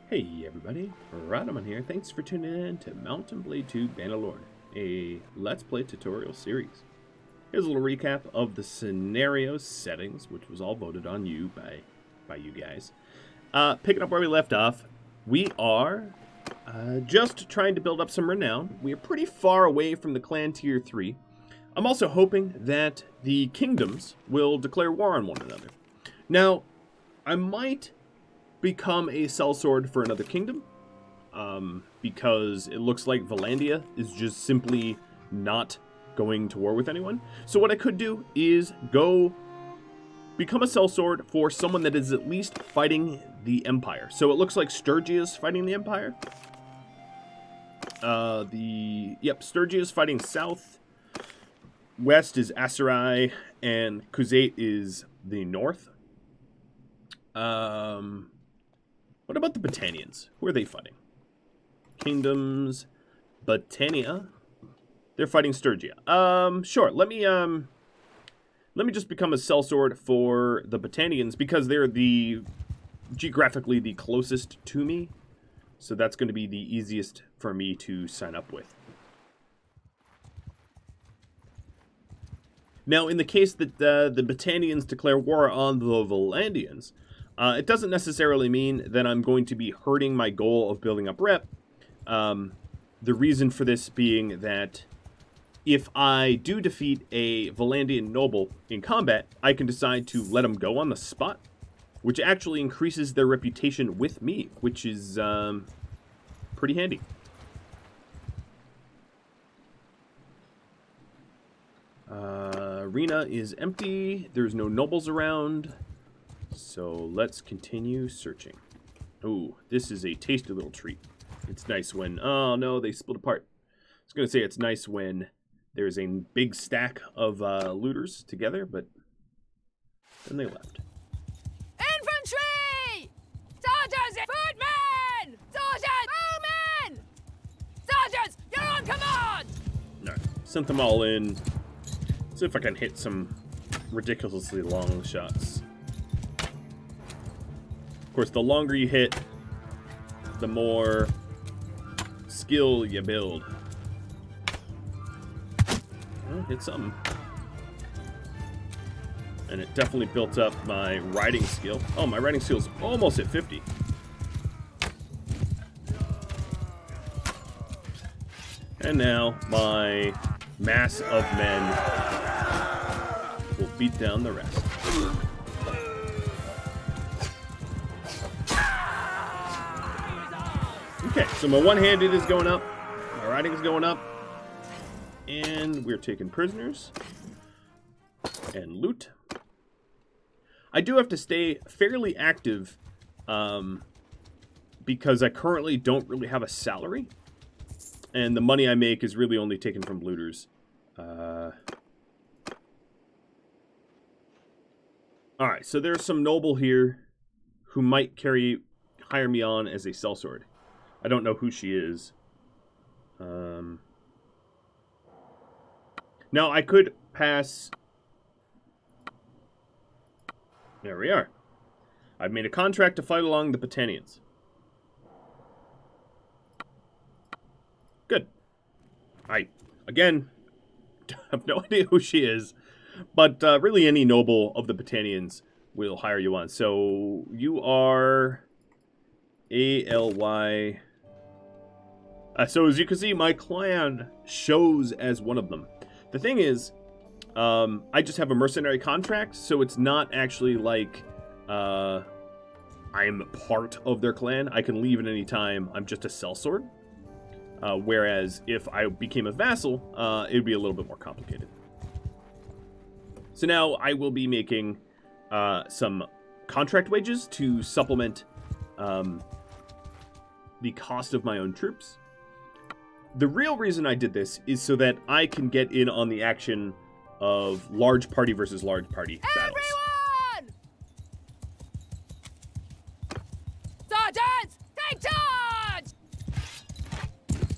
Hey everybody, Rhadamant here. Thanks for tuning in to Mount & Blade 2 Bannerlord, a Let's Play tutorial series. Here's a little recap of the scenario settings, which was all voted on you by you guys. Picking up where we left off, we are just trying to build up some renown. We are pretty far away from the clan tier 3. I'm also hoping that the kingdoms will declare war on one another. Now, I might become a sellsword for another kingdom, because it looks like Vlandia is just simply not going to war with anyone. So what I could do is go become a sellsword for someone that is at least fighting the Empire. So it looks like Sturgia's fighting the Empire. Sturgia's fighting south. West is Aserai, and Khuzait is the north. What about the Battanians? Who are they fighting? Kingdoms, Battania. They're fighting Sturgia. Sure. Let me just become a sellsword for the Battanians because they're geographically the closest to me. So that's going to be the easiest for me to sign up with. Now, in the case that the Battanians declare war on the Vlandians, it doesn't necessarily mean that I'm going to be hurting my goal of building up rep. The reason for this being that if I do defeat a Vlandian noble in combat, I can decide to let them go on the spot, which actually increases their reputation with me, which is pretty handy. Arena is empty. There's no nobles around. So let's continue searching. Oh, this is a tasty little treat. It's nice when... Oh, no, they split apart. I was going to say it's nice when there's a big stack of looters together, but then they left. Infantry! Soldiers! Footmen! Soldiers! Bowmen! Soldiers, you're on command! All right, sent them all in. See if I can hit some ridiculously long shots. Of course, the longer you hit, the more skill you build. Well, hit something. And it definitely built up my riding skill. Oh, my riding skill's almost at 50. And now my mass of men will beat down the rest. Okay, so my one-handed is going up, my riding is going up, and we're taking prisoners and loot. I do have to stay fairly active because I currently don't really have a salary, and the money I make is really only taken from looters. Alright, so there's some noble here who might hire me on as a sellsword. I don't know who she is. Now, I could pass... There we are. I've made a contract to fight along the Battanians. Good. I, again, have no idea who she is, but really any noble of the Battanians will hire you on. So, you are... ALY... so as you can see, my clan shows as one of them. The thing is, I just have a mercenary contract, so it's not actually like I'm part of their clan. I can leave at any time. I'm just a sellsword. Whereas if I became a vassal, it would be a little bit more complicated. So now I will be making some contract wages to supplement the cost of my own troops. The real reason I did this is so that I can get in on the action of large party versus large party battles. Everyone! Sergeants, take charge!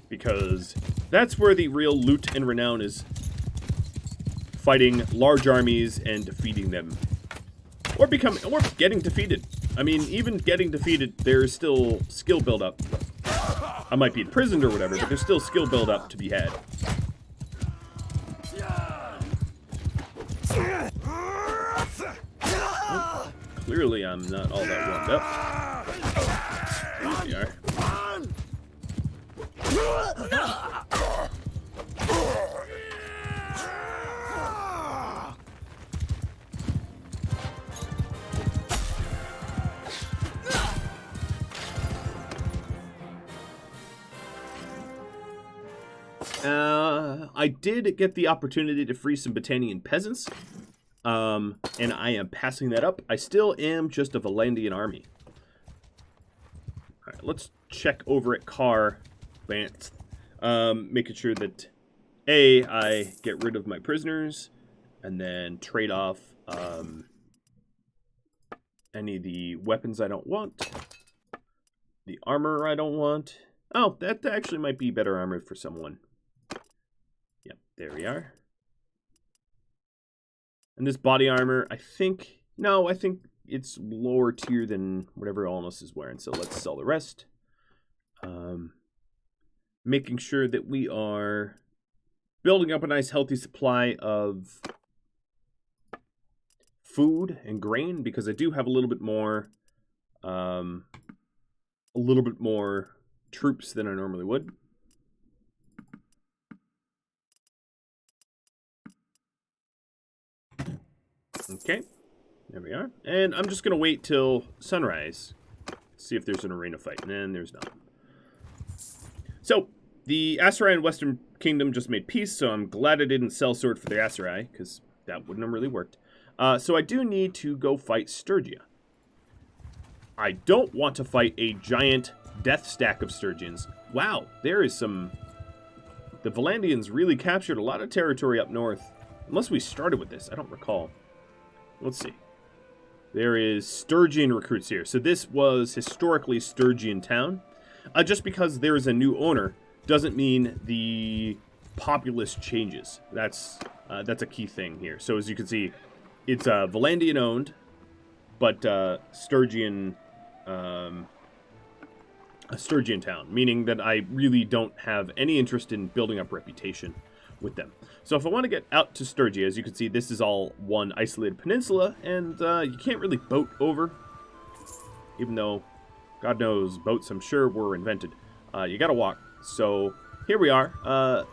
Because that's where the real loot and renown is. Fighting large armies and defeating them. Or getting defeated. I mean, even getting defeated, there's still skill build-up. I might be imprisoned or whatever, but there's still skill build-up to be had. Oh, clearly, I'm not all that warmed up. There we are. I did get the opportunity to free some Battanian peasants, and I am passing that up. I still am just a Vlandian army. All right, let's check over at Car Vance, making sure that I get rid of my prisoners, and then trade off any of the weapons I don't want, the armor I don't want. Oh, that actually might be better armor for someone. Yep, there we are. And this body armor, I think it's lower tier than whatever Alnos is wearing, so let's sell the rest. Making sure that we are building up a nice healthy supply of food and grain, because I do have a little bit more troops than I normally would. Okay, there we are. And I'm just going to wait till sunrise, see if there's an arena fight, and then there's not. So, the Aserai and Western Kingdom just made peace, so I'm glad I didn't Sellsword for the Aserai, because that wouldn't have really worked. So I do need to go fight Sturgia. I don't want to fight a giant death stack of Sturgians. Wow, there is some... The Vlandians really captured a lot of territory up north. Unless we started with this, I don't recall. Let's see. There is Sturgian recruits here. So this was historically Sturgian town. Just because there is a new owner doesn't mean the populace changes. That's a key thing here. So as you can see, it's Vlandian owned, but Sturgian, a Sturgian town, meaning that I really don't have any interest in building up reputation with them. So if I want to get out to Sturgia, as you can see, this is all one isolated peninsula, and you can't really boat over, even though, God knows, boats, I'm sure, were invented. You gotta walk. So here we are,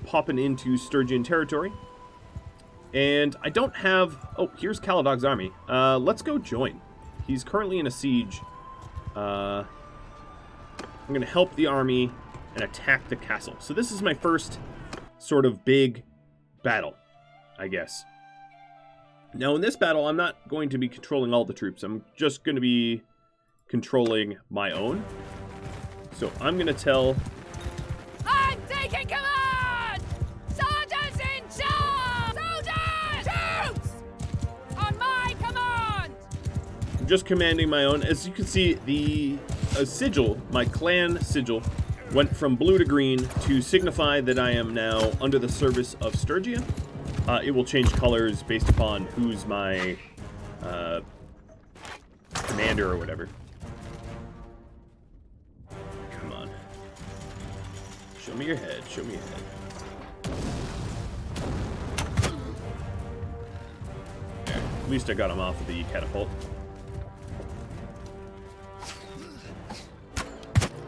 popping into Sturgian territory, and I don't have... Oh, here's Caladog's army. Let's go join. He's currently in a siege. I'm going to help the army and attack the castle. So this is my first sort of big battle, I guess. Now in this battle, I'm not going to be controlling all the troops. I'm just going to be controlling my own. So I'm going to tell... I'm taking command! Soldiers in charge! Soldiers! Troops! On my command! I'm just commanding my own. As you can see, the sigil, my clan sigil, went from blue to green to signify that I am now under the service of Sturgia. It will change colors based upon who's my commander or whatever. Come on. Show me your head. Show me your head. There. At least I got him off of the catapult.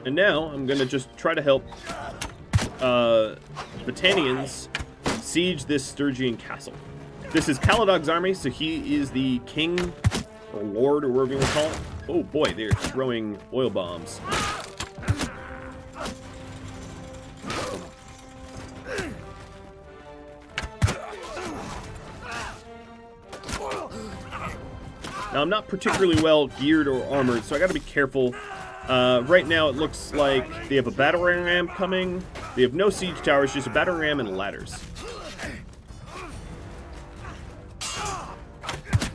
And now I'm going to just try to help Battanians siege this Sturgian castle. This is Caladog's army, so he is the king or lord or whatever you want to call it. Oh boy, they're throwing oil bombs. Now I'm not particularly well geared or armored, so I got to be careful. Right now it looks like they have a battering ram coming. They have no siege towers, just a battering ram and ladders.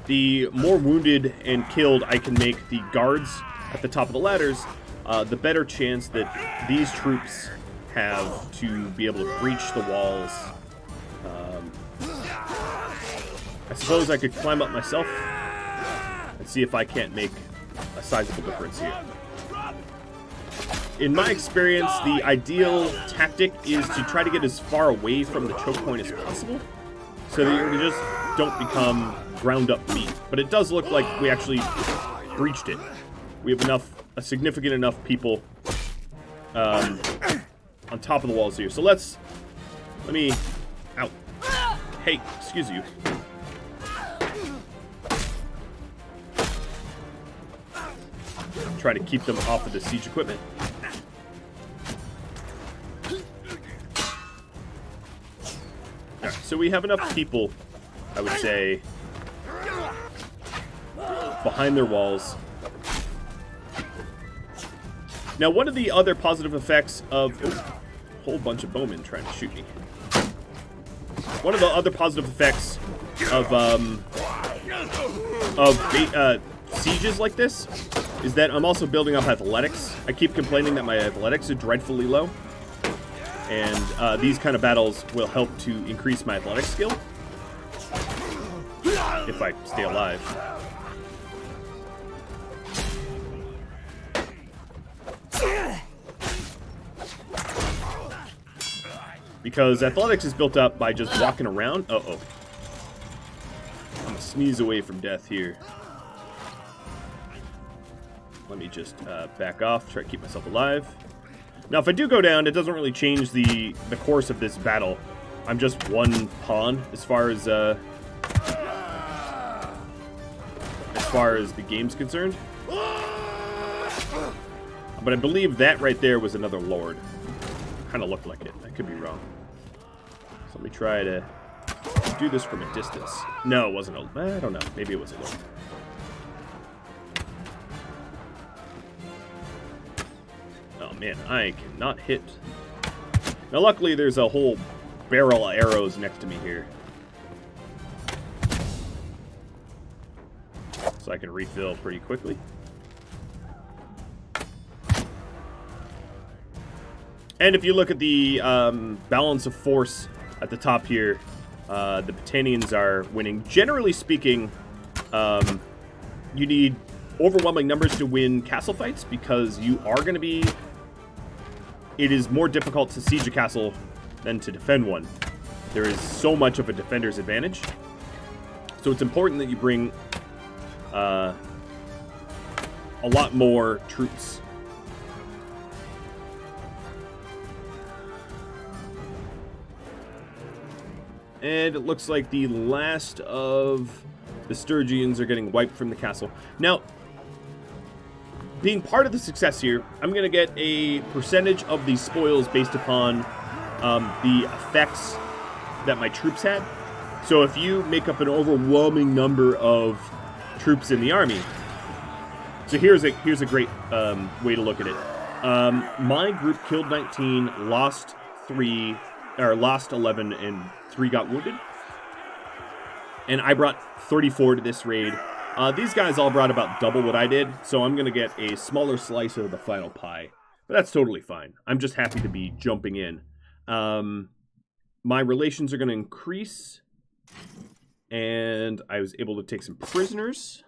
The more wounded and killed I can make the guards at the top of the ladders, the better chance that these troops have to be able to breach the walls. I suppose I could climb up myself and see if I can't make a sizable difference here. In my experience, the ideal tactic is to try to get as far away from the choke point as possible, so that you just don't become ground up meat. But it does look like we actually breached it. We have a significant enough people on top of the walls here. So let me, ow. Hey, excuse you. Try to keep them off of the siege equipment. Alright, so we have enough people, I would say, behind their walls. Now, one of the other positive effects of... Oh, a whole bunch of bowmen trying to shoot me. One of the other positive effects of sieges like this is that I'm also building up athletics. I keep complaining that my athletics are dreadfully low. And these kind of battles will help to increase my athletic skill. If I stay alive. Because athletics is built up by just walking around. Uh-oh. I'm gonna sneeze away from death here. Let me just back off, try to keep myself alive. Now, if I do go down, it doesn't really change the course of this battle. I'm just one pawn as far as the game's concerned. But I believe that right there was another lord. Kind of looked like it. I could be wrong. So let me try to do this from a distance. No, it wasn't a... I don't know. Maybe it was a lord. Oh, man. I cannot hit. Now, luckily, there's a whole barrel of arrows next to me here. So I can refill pretty quickly. And if you look at the balance of force at the top here, the Britannians are winning. Generally speaking, you need overwhelming numbers to win castle fights because you are going to be... It is more difficult to siege a castle than to defend one. There is so much of a defender's advantage. So it's important that you bring a lot more troops. And it looks like the last of the Sturgians are getting wiped from the castle. Now, being part of the success here, I'm going to get a percentage of the spoils based upon the effects that my troops had. So if you make up an overwhelming number of troops in the army... So here's a great way to look at it. My group killed 19, lost 3... Or lost 11 and 3 got wounded. And I brought 34 to this raid. These guys all brought about double what I did, so I'm going to get a smaller slice of the final pie. But that's totally fine. I'm just happy to be jumping in. My relations are going to increase. And I was able to take some prisoners.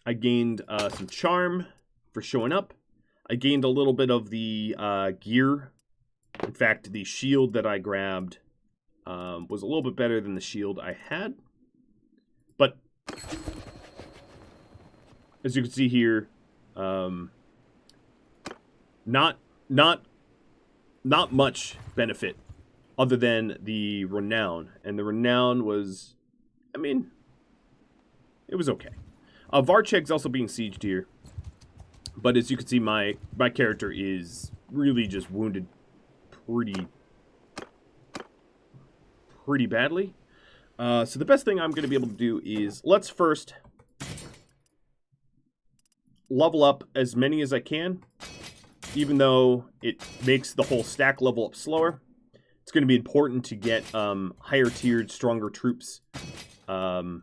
I gained some charm for showing up. I gained a little bit of the gear. In fact, the shield that I grabbed was a little bit better than the shield I had. But, as you can see here, not much benefit other than the Renown. And the Renown was, I mean, it was okay. Varcheg's also being sieged here. But as you can see, my character is really just wounded pretty badly. So the best thing I'm going to be able to do is let's first level up as many as I can, even though it makes the whole stack level up slower. It's going to be important to get higher tiered, stronger troops. I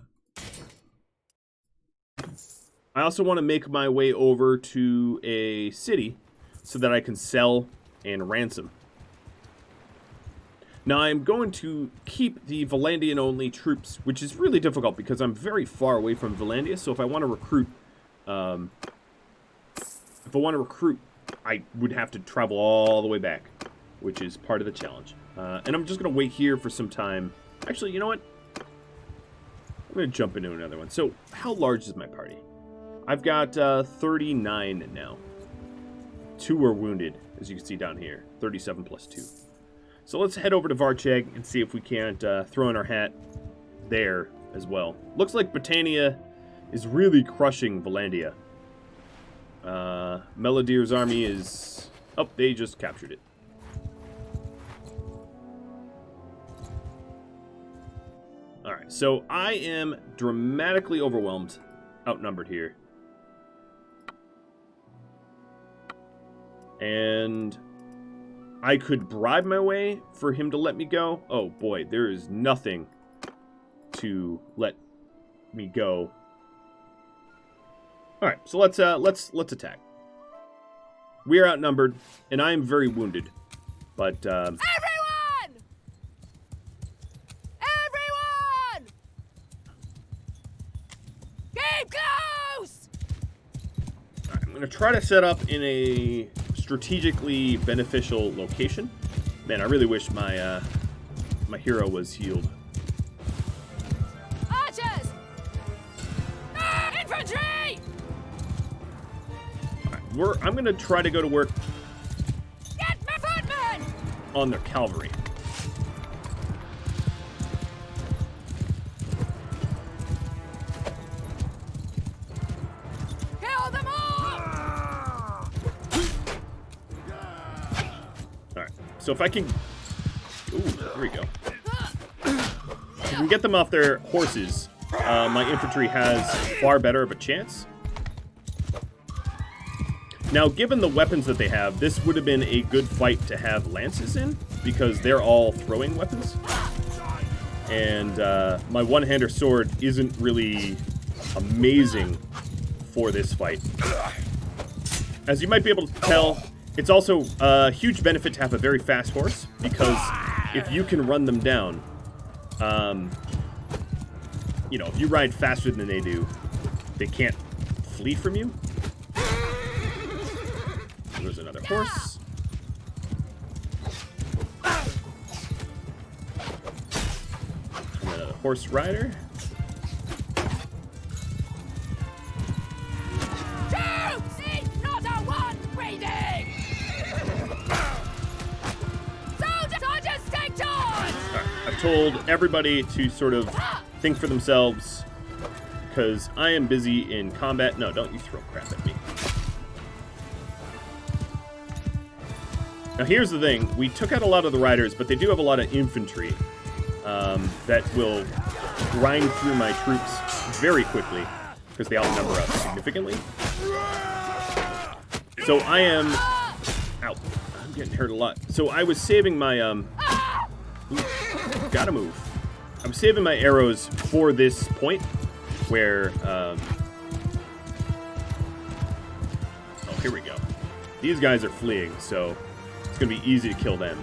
also want to make my way over to a city so that I can sell and ransom. Now I'm going to keep the Vlandian only troops, which is really difficult because I'm very far away from Vlandia. So if I want to recruit, I would have to travel all the way back, which is part of the challenge. And I'm just going to wait here for some time. Actually, you know what? I'm going to jump into another one. So how large is my party? I've got 39 now. 2 are wounded, as you can see down here. 37 plus 2. So let's head over to Varcheg and see if we can't throw in our hat there as well. Looks like Britannia is really crushing Vlandia. Melodir's army is... Oh, they just captured it. Alright, so I am dramatically overwhelmed, outnumbered here. And I could bribe my way for him to let me go. Oh boy, there is nothing to let me go. All right, so let's attack. We are outnumbered, and I am very wounded. But everyone! Keep close! All right, I'm gonna try to set up in a strategically beneficial location. Man, I really wish my my hero was healed. Archers! Infantry! All right, I'm gonna try to go to work Get my footmen! on their cavalry. Kill them all! Alright, so if I can... Ooh, there we go. If we can get them off their horses, my infantry has far better of a chance. Now, given the weapons that they have, this would have been a good fight to have lances in, because they're all throwing weapons. And my one-hander sword isn't really amazing for this fight. As you might be able to tell, it's also a huge benefit to have a very fast horse, because if you can run them down, you know, if you ride faster than they do, they can't flee from you. There's another horse. Another horse rider. Troops! Not a one breathing! Soldiers, take charge! Right, I've told everybody to sort of think for themselves, because I am busy in combat. No, don't you throw crap at me. Now here's the thing, we took out a lot of the riders, but they do have a lot of infantry that will grind through my troops very quickly, because they outnumber us significantly. So I am... Ow, I'm getting hurt a lot. So I was saving my... Ooh, gotta move. I'm saving my arrows for this point, where... Oh, here we go. These guys are fleeing, so... It's going to be easy to kill them.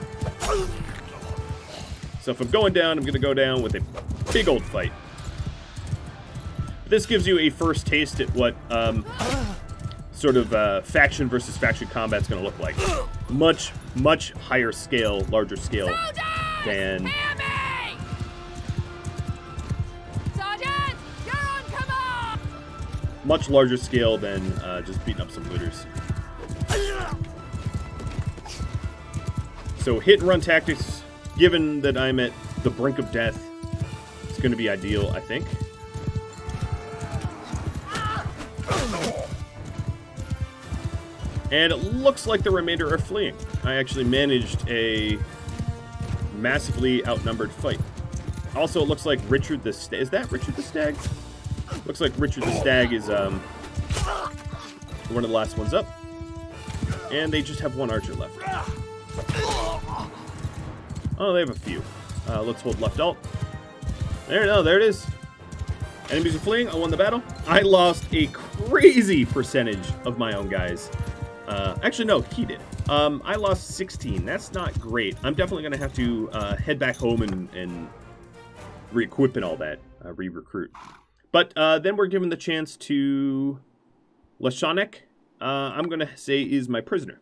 So if I'm going down, I'm going to go down with a big old fight. This gives you a first taste at what sort of faction versus faction combat is going to look like. Much higher scale, larger scale than... Sergeant, you're on command! Much larger scale than just beating up some looters. So hit and run tactics, given that I'm at the brink of death, it's going to be ideal, I think. And it looks like the remainder are fleeing. I actually managed a massively outnumbered fight. Also, it looks like Richard the Stag. Is that Richard the Stag? Looks like Richard the Stag is one of the last ones up. And they just have one archer left. Oh, they have a few. Let's hold left alt. There it is. Enemies are fleeing. I won the battle. I lost a crazy percentage of my own guys. Actually, no, he did. I lost 16. That's not great. I'm definitely going to have to head back home and re-equip and all that, re-recruit. But then we're given the chance to Lashanek, I'm going to say is my prisoner.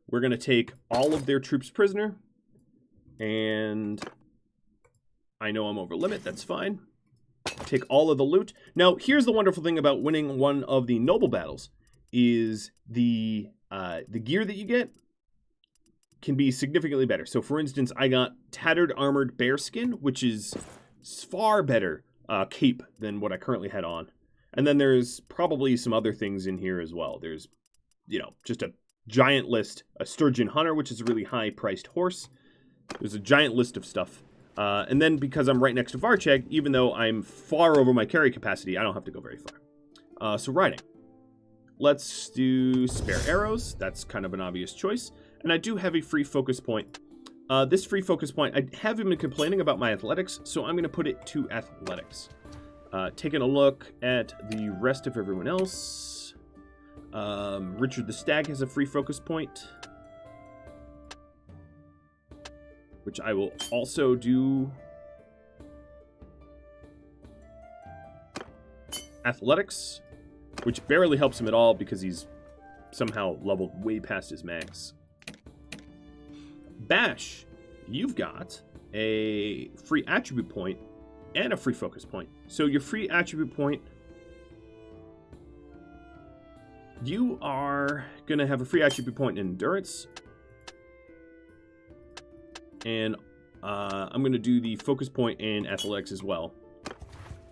We're going to take all of their troops prisoner. And I know I'm over limit. That's fine. Take all of the loot. Now, here's the wonderful thing about winning one of the noble battles is the gear that you get can be significantly better. So, for instance, I got Tattered Armored Bearskin, which is far better cape than what I currently had on. And then there's probably some other things in here as well. There's, just a giant list. A Sturgeon Hunter, which is a really high-priced horse. There's a giant list of stuff. And then because I'm right next to Varcheg, even though I'm far over my carry capacity, I don't have to go very far. So riding. Let's do spare arrows. That's kind of an obvious choice. And I do have a free focus point. This free focus point, I haven't been complaining about my athletics, so I'm going to put it to athletics. Taking a look at the rest of everyone else. Richard the Stag has a free focus point, which I will also do athletics, which barely helps him at all because he's somehow leveled way past his max. Bash, you've got a free attribute point and a free focus point. So your free attribute point, you are going to have a free attribute point in endurance. And I'm going to do the focus point in athletics as well.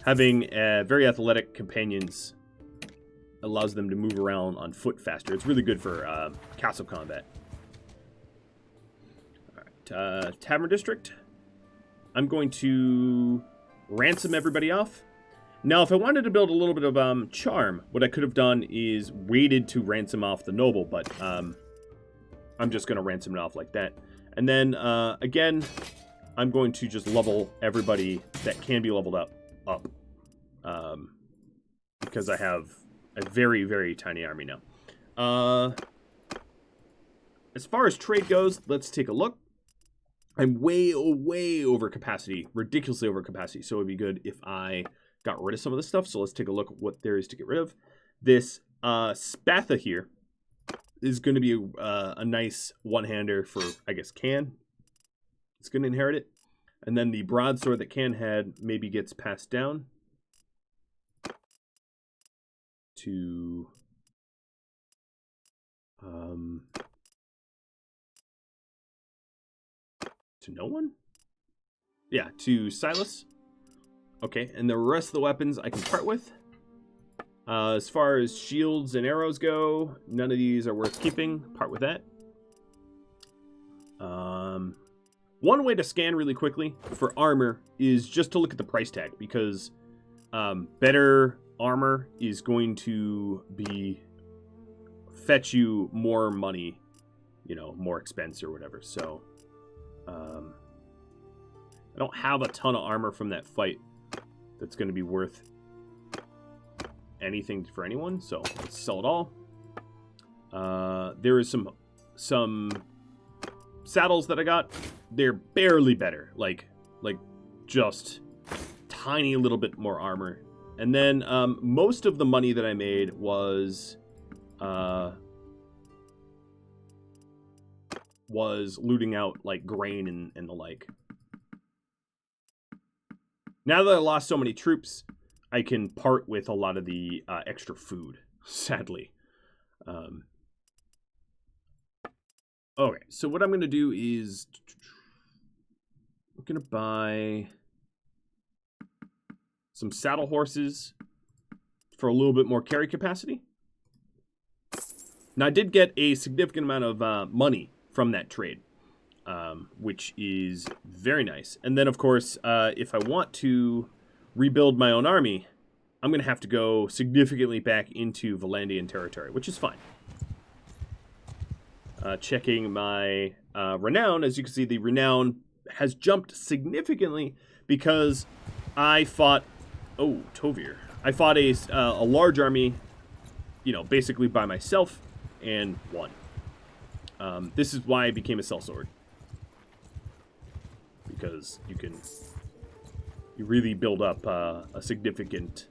Having very athletic companions allows them to move around on foot faster. It's really good for castle combat. All right, Tavern District. I'm going to ransom everybody off. Now, if I wanted to build a little bit of charm, what I could have done is waited to ransom off the noble, but I'm just going to ransom it off like that. And then, again, I'm going to just level everybody that can be leveled up. Because I have a very, very tiny army now. As far as trade goes, let's take a look. I'm way over capacity, ridiculously over capacity, so it would be good if I got rid of some of this stuff. So let's take a look at what there is to get rid of. This Spatha here is going to be a nice one-hander for, I guess, Can. It's going to inherit it. And then the broadsword that Can had maybe gets passed down to no one? Yeah, to Silas. Okay, and the rest of the weapons I can part with. As far as shields and arrows go, none of these are worth keeping. Part with that. One way to scan really quickly for armor is just to look at the price tag, because better armor is going to fetch you more money, more expense or whatever. So I don't have a ton of armor from that fight that's going to be worth anything for anyone, so let's sell it all. There is some saddles that I got. They're barely better, like just tiny little bit more armor. And then most of the money that I made was looting out like grain and the like. Now that I lost so many troops, I can part with a lot of the extra food, sadly. Okay, so what I'm going to do is I'm going to buy some saddle horses for a little bit more carry capacity. Now, I did get a significant amount of money from that trade, which is very nice. And then, of course, if I want to rebuild my own army, I'm going to have to go significantly back into Vlandian territory, which is fine. Checking my Renown, as you can see, the Renown has jumped significantly because I fought... Oh, Tovir. I fought a large army you know, basically by myself and won. This is why I became a Sellsword. Because you really build up a significant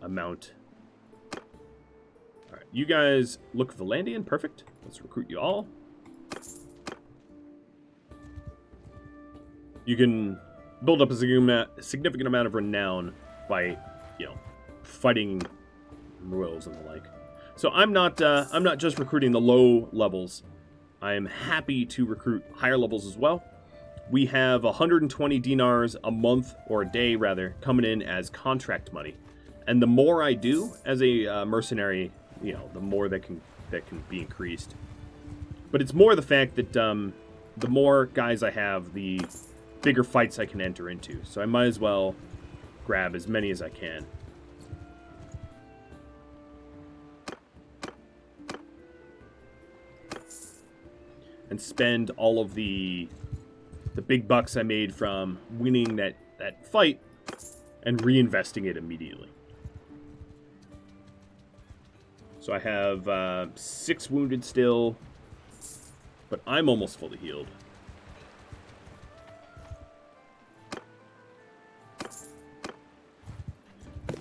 amount. Alright, you guys look Vlandian, perfect. Let's recruit you all. You can build up a significant amount of renown by, you know, fighting royals and the like. So I'm not just recruiting the low levels. I am happy to recruit higher levels as well. We have 120 dinars a month, or a day rather, coming in as contract money. And the more I do as a mercenary, you know, the more that can be increased. But it's more the fact that the more guys I have, the bigger fights I can enter into. So I might as well grab as many as I can. And spend all of the big bucks I made from winning that fight and reinvesting it immediately. So I have 6 wounded still, but I'm almost fully healed.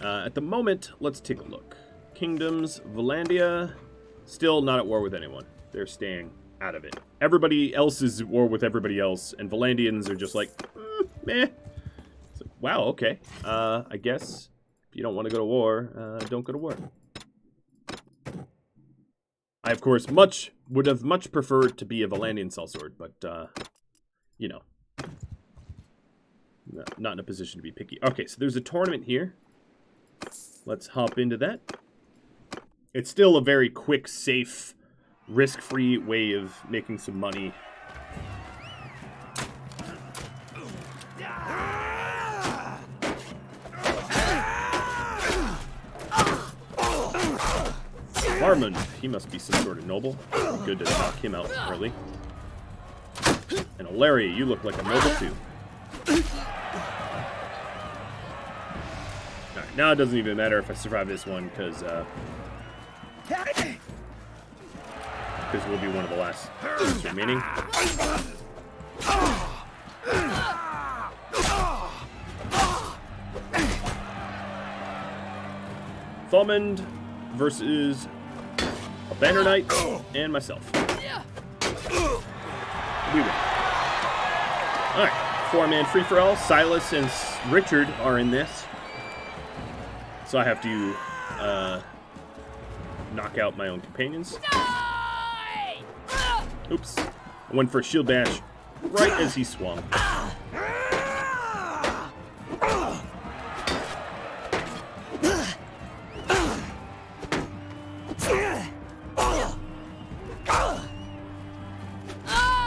At the moment, let's take a look. Kingdoms, Vlandia, still not at war with anyone. They're staying out of it. Everybody else is at war with everybody else, and Vlandians are just like, meh. It's like, wow, okay. I guess if you don't want to go to war, don't go to war. I, of course, would have much preferred to be a Vlandian Sellsword, but, you know, not in a position to be picky. Okay, so there's a tournament here. Let's hop into that. It's still a very quick, safe, risk-free way of making some money. Varmund, he must be some sort of noble. Good to knock him out early. And O'Larry, you look like a noble too. Alright, now it doesn't even matter if I survive this one, because we'll be one of the last ones remaining. Thomond versus a Banner Knight and myself. We win. Alright, 4-man free-for-all. Silas and Richard are in this. So I have to knock out my own companions. Oops. I went for a shield bash right as he swung.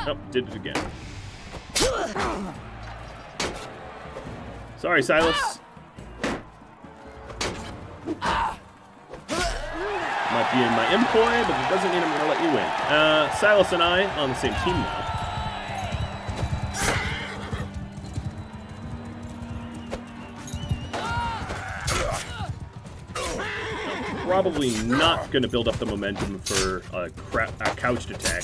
Oh, did it again. Sorry, Silas. Might be in my employ, but it doesn't mean I'm going to let you win. Silas and I on the same team now. I'm probably not going to build up the momentum for a couched attack.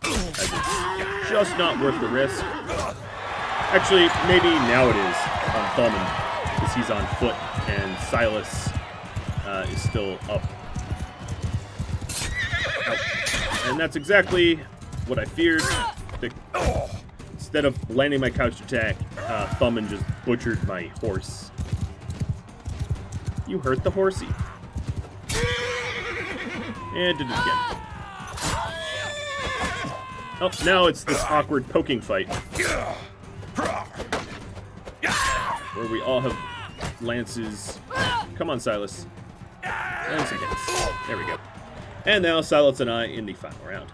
It's just not worth the risk. Actually, maybe now it is on Thomond, because he's on foot, and Silas is still up. And that's exactly what I feared. Instead of landing my couched attack, Thomond just butchered my horse. You hurt the horsey. And did it again. Oh, now it's this awkward poking fight. Where we all have lances. Come on, Silas. And some hits. There we go. And now Silas and I in the final round.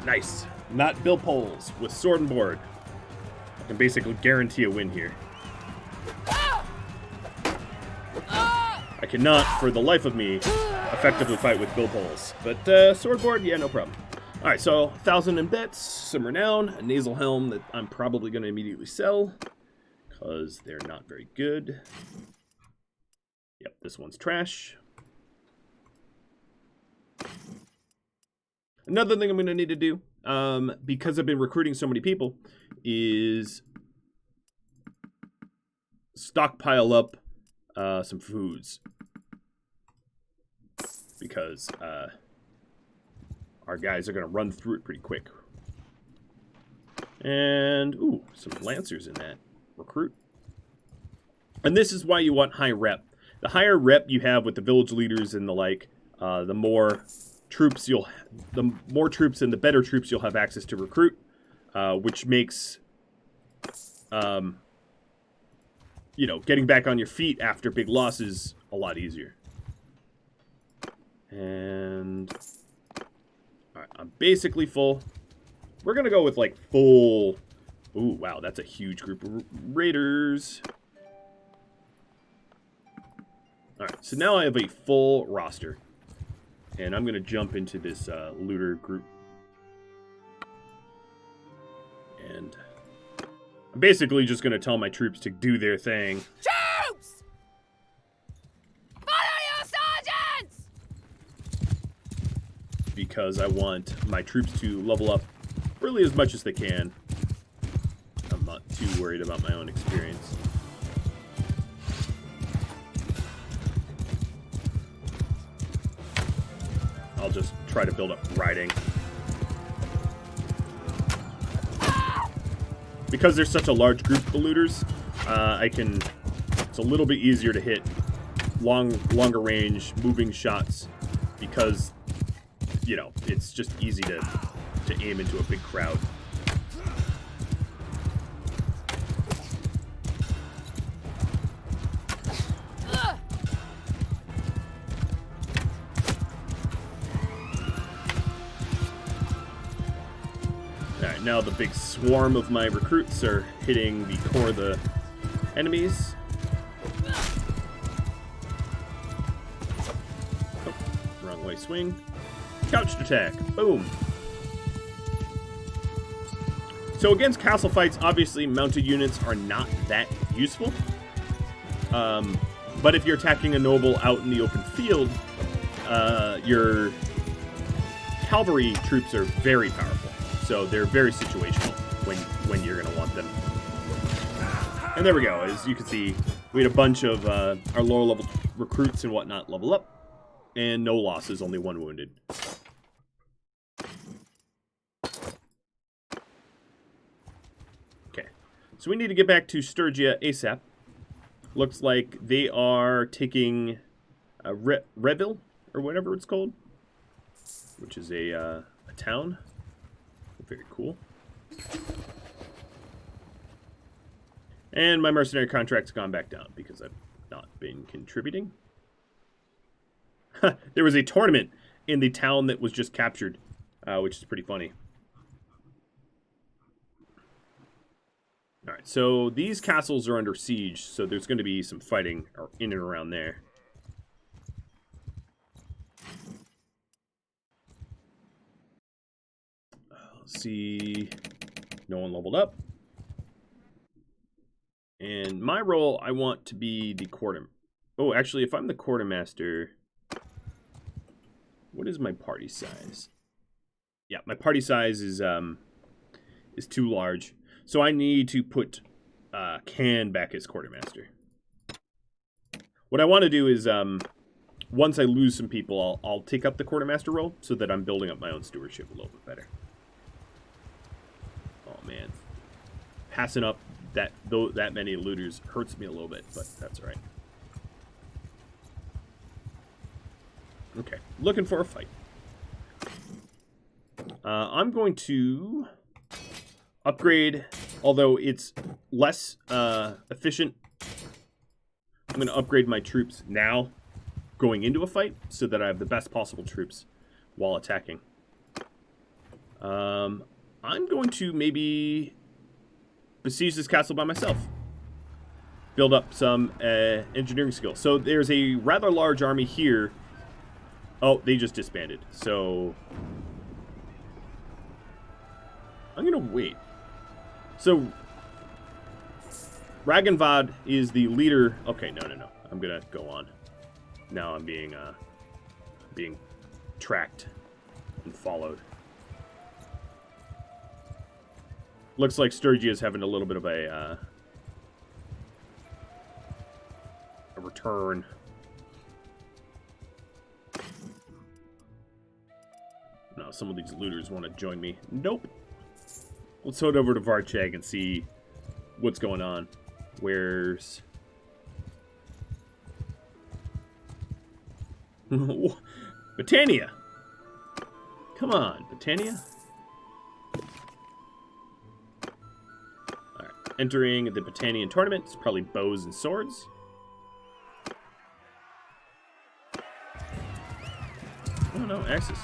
Nice. Not Bill Poles with sword and board. I can basically guarantee a win here. I cannot, for the life of me, effectively fight with Bill Poles. But sword board, yeah, no problem. Alright, so 1,000 in bits, some renown, a nasal helm that I'm probably going to immediately sell, because they're not very good. Yep, this one's trash. Another thing I'm going to need to do, because I've been recruiting so many people, is stockpile up some foods. Because our guys are going to run through it pretty quick. And, ooh, some Lancers in that. Recruit. And this is why you want high rep. The higher rep you have with the village leaders and the like, the more troops and the better troops you'll have access to recruit, which makes, you know, getting back on your feet after big losses a lot easier. And all right, I'm basically full. We're gonna go with like full. Ooh, wow, that's a huge group of raiders. All right, so now I have a full roster. And I'm going to jump into this looter group. And I'm basically just going to tell my troops to do their thing. Troops! Follow your sergeants! Because I want my troops to level up really as much as they can. I'm not too worried about my own experience. I'll just try to build up riding. Because there's such a large group of looters, it's a little bit easier to hit longer range moving shots because, you know, it's just easy to aim into a big crowd. Alright, now the big swarm of my recruits are hitting the core of the enemies. Oh, wrong way swing. Couched attack. Boom. So against castle fights, obviously mounted units are not that useful. But if you're attacking a noble out in the open field, your cavalry troops are very powerful. So they're very situational when you're going to want them. And there we go. As you can see, we had a bunch of our lower level recruits and whatnot level up. And no losses, only one wounded. Okay. So we need to get back to Sturgia ASAP. Looks like they are taking Reville, or whatever it's called. Which is a town. Very cool. And my mercenary contract's gone back down because I've not been contributing. There was a tournament in the town that was just captured, which is pretty funny. Alright, so these castles are under siege, so there's going to be some fighting in and around there. See, no one leveled up. And my role, I want to be the quarter. Oh, actually, if I'm the quartermaster, what is my party size? Yeah, my party size is too large, so I need to put Can back as quartermaster. What I want to do is, once I lose some people, I'll take up the quartermaster role so that I'm building up my own stewardship a little bit better. Oh man, passing up that many looters hurts me a little bit, but that's all right. Okay, looking for a fight. I'm going to upgrade, although it's less efficient. I'm going to upgrade my troops now, going into a fight, so that I have the best possible troops while attacking. I'm going to maybe besiege this castle by myself. Build up some engineering skill. So there's a rather large army here. Oh, they just disbanded. So I'm going to wait. So Ragnvad is the leader. Okay, no. I'm going to go on. Now I'm being tracked and followed. Looks like Sturgia's having a little bit of a return. No, some of these looters want to join me. Nope. Let's head over to Varcheg and see what's going on. Where's... Britannia! Come on, Britannia. Alright, entering the Britannian tournament. It's probably bows and swords. Oh no, axes.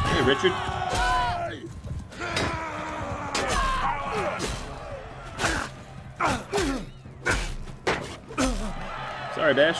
Hey, Richard. Sorry, Bash.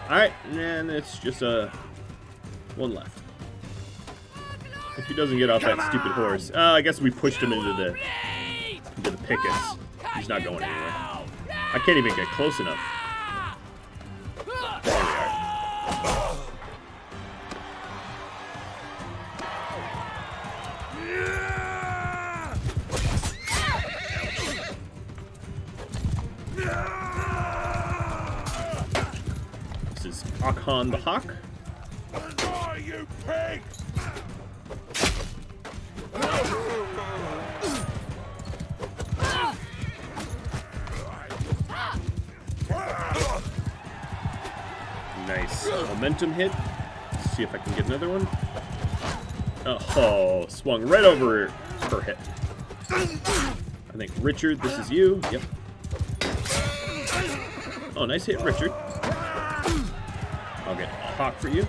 Alright, and it's just one left. If he doesn't get off that stupid horse. I guess we pushed him into the pickets. He's not going anywhere. I can't even get close enough. There we are. This is Akhan the Hawk. You pig! Nice momentum hit. Let's see if I can get another one. Oh, swung right over her hit. I think Richard, this is you. Yep. Oh, nice hit, Richard. I'll get a hawk for you.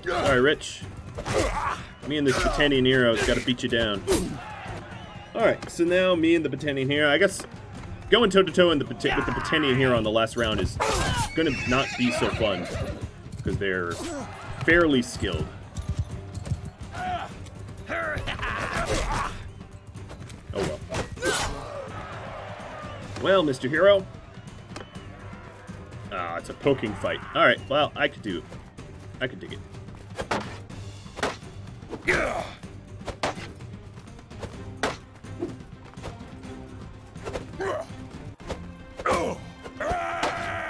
Sorry, Rich. Me and this Britannian hero's got to beat you down. Alright, so now me and the Britannian hero, I guess going toe-to-toe with the Britannian hero on the last round is going to not be so fun, because they're fairly skilled. Oh well. Well, Mr. Hero. Ah, it's a poking fight. Alright, well, I could dig it.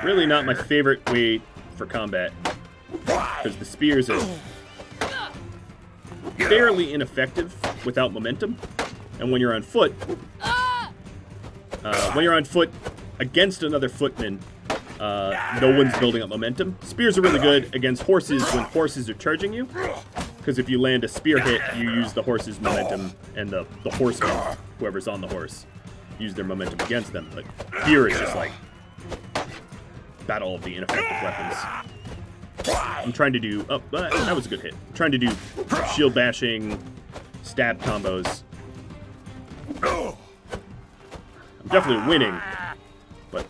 Really not my favorite way for combat, because the spears are fairly ineffective without momentum, and when you're on foot, against another footman, no one's building up momentum. Spears are really good against horses when horses are charging you, because if you land a spear hit, you use the horse's momentum, and the horseman, whoever's on the horse, use their momentum against them. But here it's just like battle of the ineffective weapons. I'm trying to do... Oh, that was a good hit. I'm trying to do shield bashing, stab combos. I'm definitely winning, but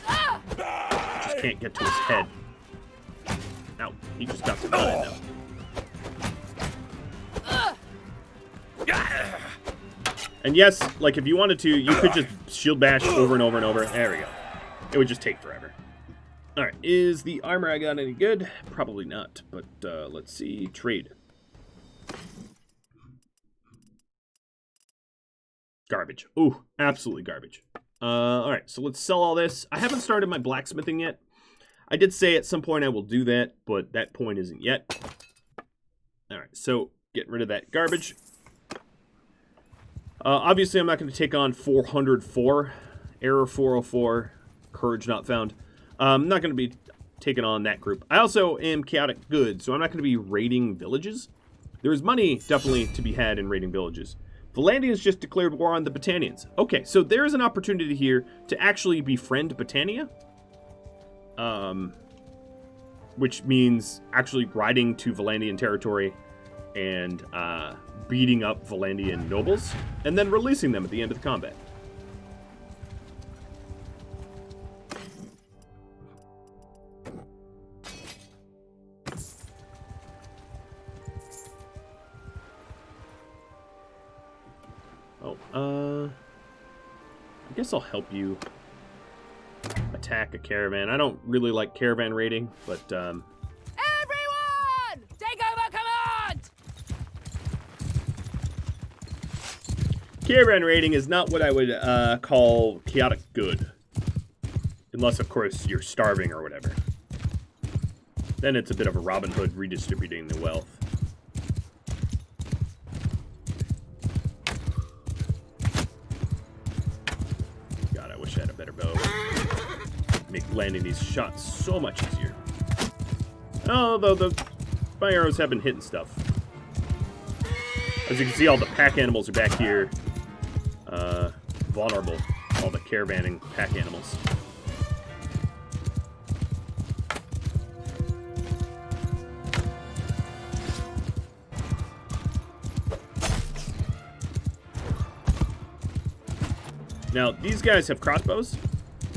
I just can't get to his head. Ow, he just got to mine now. And yes, like if you wanted to, you could just shield bash over and over and over. There we go. It would just take forever. Alright, is the armor I got any good? Probably not, but let's see. Trade. Garbage. Ooh, absolutely garbage. Alright, so let's sell all this. I haven't started my blacksmithing yet. I did say at some point I will do that, but that point isn't yet. Alright, so getting rid of that garbage. Obviously, I'm not going to take on 404, Error 404, Courage Not Found. I'm not going to be taking on that group. I also am chaotic good, so I'm not going to be raiding villages. There's money definitely to be had in raiding villages. Vlandians just declared war on the Battanians. Okay, so there's an opportunity here to actually befriend Battania. Which means actually riding to Vlandian territory and beating up Vlandian nobles, and then releasing them at the end of the combat. I guess I'll help you attack a caravan. I don't really like caravan raiding, but Everyone! Take over command! caravan raiding is not what I would call chaotic good. Unless, of course, you're starving or whatever. Then it's a bit of a Robin Hood redistributing the wealth. God, I wish I had a better bow. Make landing these shots so much easier. Although my arrows have been hitting stuff. As you can see, all the pack animals are back here. Vulnerable. All the caravanning pack animals. Now, these guys have crossbows,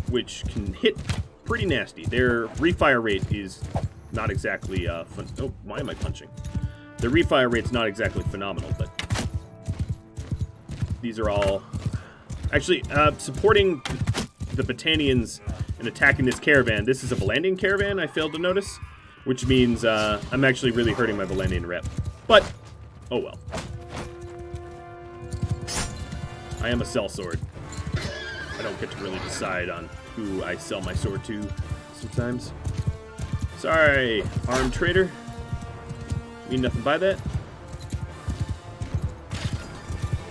which can hit pretty nasty. Their refire rate is not exactly fun. Oh, why am I punching? The refire rate's not exactly phenomenal, but these are all actually supporting the Battanians and attacking this caravan. This is a Vlandian caravan, I failed to notice, which means I'm actually really hurting my Vlandian rep. But oh well. I am a Sellsword. I don't get to really decide on who I sell my sword to sometimes. Sorry, armed trader. Mean nothing by that.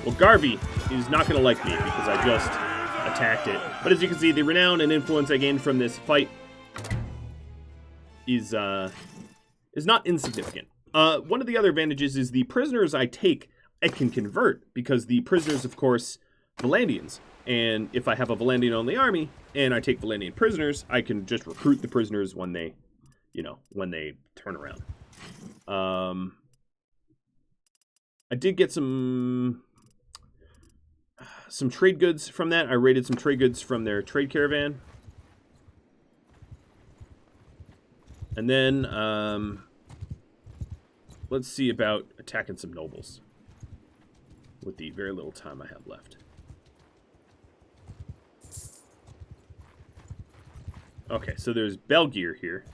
Well, Garvey is not going to like me because I just attacked it. But as you can see, the renown and influence I gained from this fight is not insignificant. One of the other advantages is the prisoners I take, I can convert, because the prisoners, of course, Vlandians. And if I have a Vlandian-only army, and I take Vlandian prisoners, I can just recruit the prisoners when they, when they turn around. I did get some trade goods from that. I raided some trade goods from their trade caravan. And then, let's see about attacking some nobles with the very little time I have left. Okay, so there's Belgier here.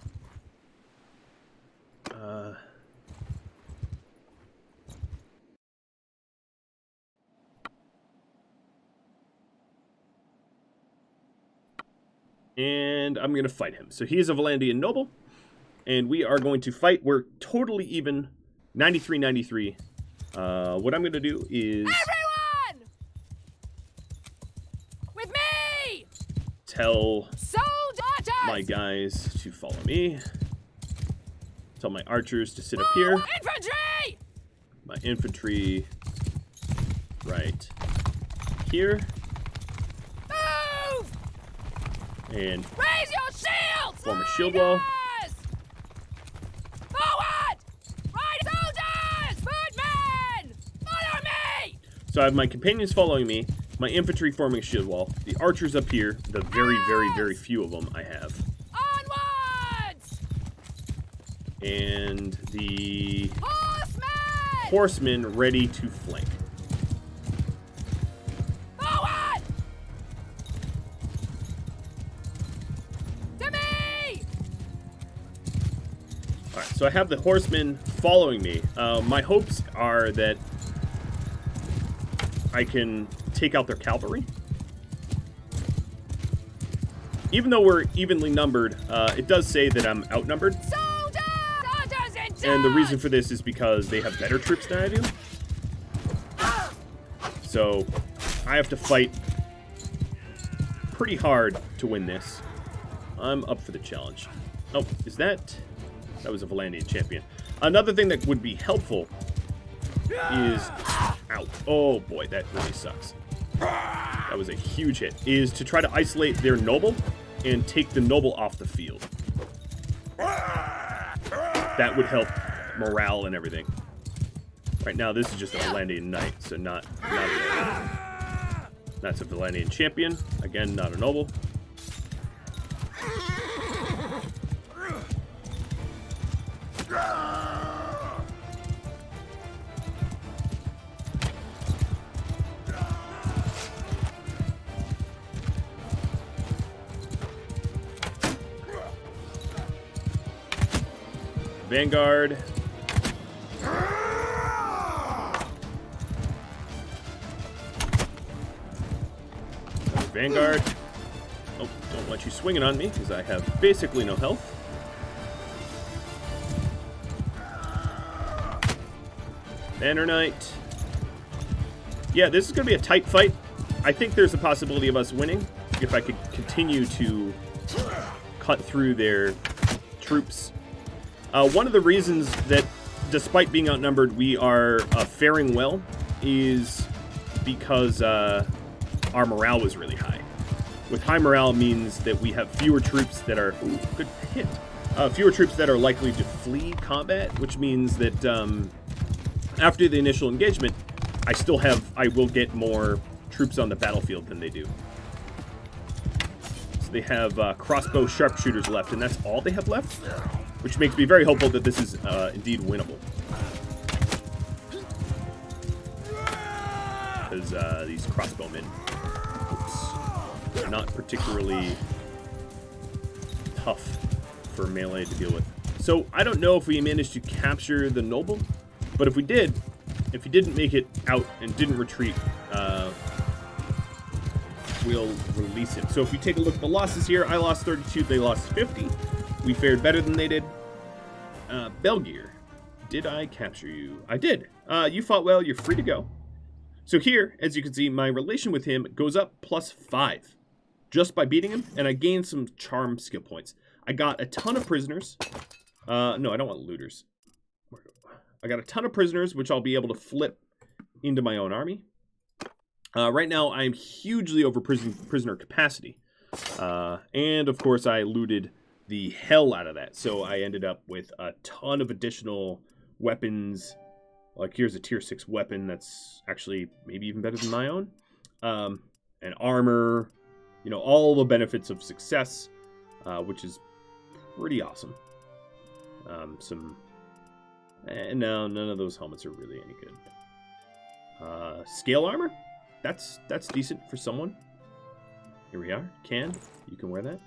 And I'm going to fight him. So he is a Vlandian noble, and we are going to fight. We're totally even, 93-93. What I'm going to do is... Everyone! With me! Soldiers! Tell my guys to follow me. Tell my archers to sit up here. Infantry! My infantry right here. Move! And Raise your shields! form a shield wall. Forward! Right, soldiers! Footmen! Follow me! So I have my companions following me, my infantry forming a shield wall, the archers up here, the very, very, very few of them I have. Onwards! And the Horsemen! horsemen ready to flank. Forward! To me! Alright, so I have the horsemen following me. My hopes are that I can take out their cavalry. Even though we're evenly numbered, it does say that I'm outnumbered. And the reason for this is because they have better troops than I do. So I have to fight pretty hard to win this. I'm up for the challenge. Oh, is that... That was a Vlandian champion. Another thing that would be helpful is... Ow. Oh, boy, that really sucks. That was a huge hit. Is to try to isolate their noble and take the noble off the field. That would help morale and everything. Right now, this is just a Vlandian knight, so not a noble. That's a Vlandian champion. Again, not a noble. Vanguard. Vanguard. Oh, don't want you swinging on me because I have basically no health. Banner Knight. Yeah, this is going to be a tight fight. I think there's a possibility of us winning if I could continue to cut through their troops. One of the reasons that, despite being outnumbered, we are faring well is because our morale was really high. With high morale means that we have fewer troops that are... Ooh, good hit. Fewer troops that are likely to flee combat, which means that after the initial engagement, I will get more troops on the battlefield than they do. So they have crossbow sharpshooters left, and that's all they have left, which makes me very hopeful that this is indeed winnable. Because these crossbowmen, oops, not particularly tough for melee to deal with. So I don't know if we managed to capture the noble, but if we did, if he didn't make it out and didn't retreat, we'll release him. So if we take a look at the losses here, I lost 32, they lost 50. We fared better than they did. Belgier, did I capture you? I did. You fought well, you're free to go. So here, as you can see, my relation with him goes up +5 just by beating him, and I gained some charm skill points. I got a ton of prisoners. No, I don't want looters. I got a ton of prisoners, which I'll be able to flip into my own army. Right now, I'm hugely over prisoner capacity. And, of course, I looted the hell out of that. So I ended up with a ton of additional weapons. Like, here's a tier 6 weapon that's actually maybe even better than my own. And armor. You know, all the benefits of success, which is pretty awesome. No, none of those helmets are really any good. Scale armor? That's decent for someone. Here we are. You can wear that.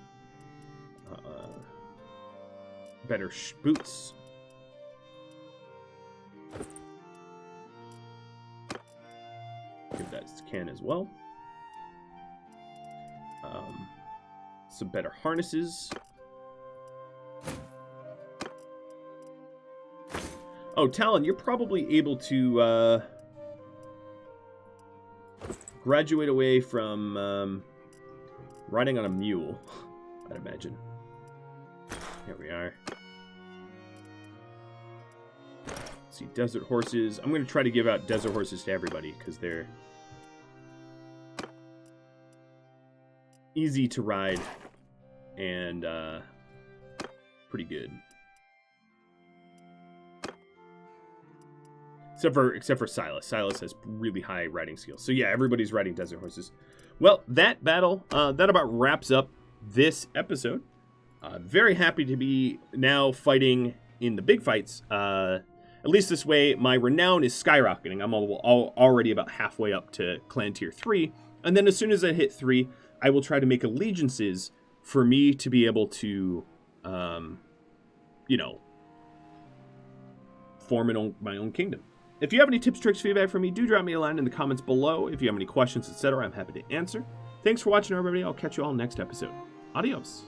Better boots. Give that to can as well. Some better harnesses. Oh, Talon, you're probably able to graduate away from riding on a mule, I'd imagine. Here we are. Let's see, desert horses. I'm going to try to give out desert horses to everybody because they're easy to ride and pretty good. Except for Silas. Silas has really high riding skills. So yeah, everybody's riding desert horses. Well, that battle, that about wraps up this episode. Very happy to be now fighting in the big fights. At least this way, my renown is skyrocketing. I'm already about halfway up to clan tier 3. And then as soon as I hit 3, I will try to make allegiances for me to be able to, you know, form my own kingdom. If you have any tips, tricks, feedback for me, do drop me a line in the comments below. If you have any questions, etc., I'm happy to answer. Thanks for watching, everybody. I'll catch you all next episode. Adios.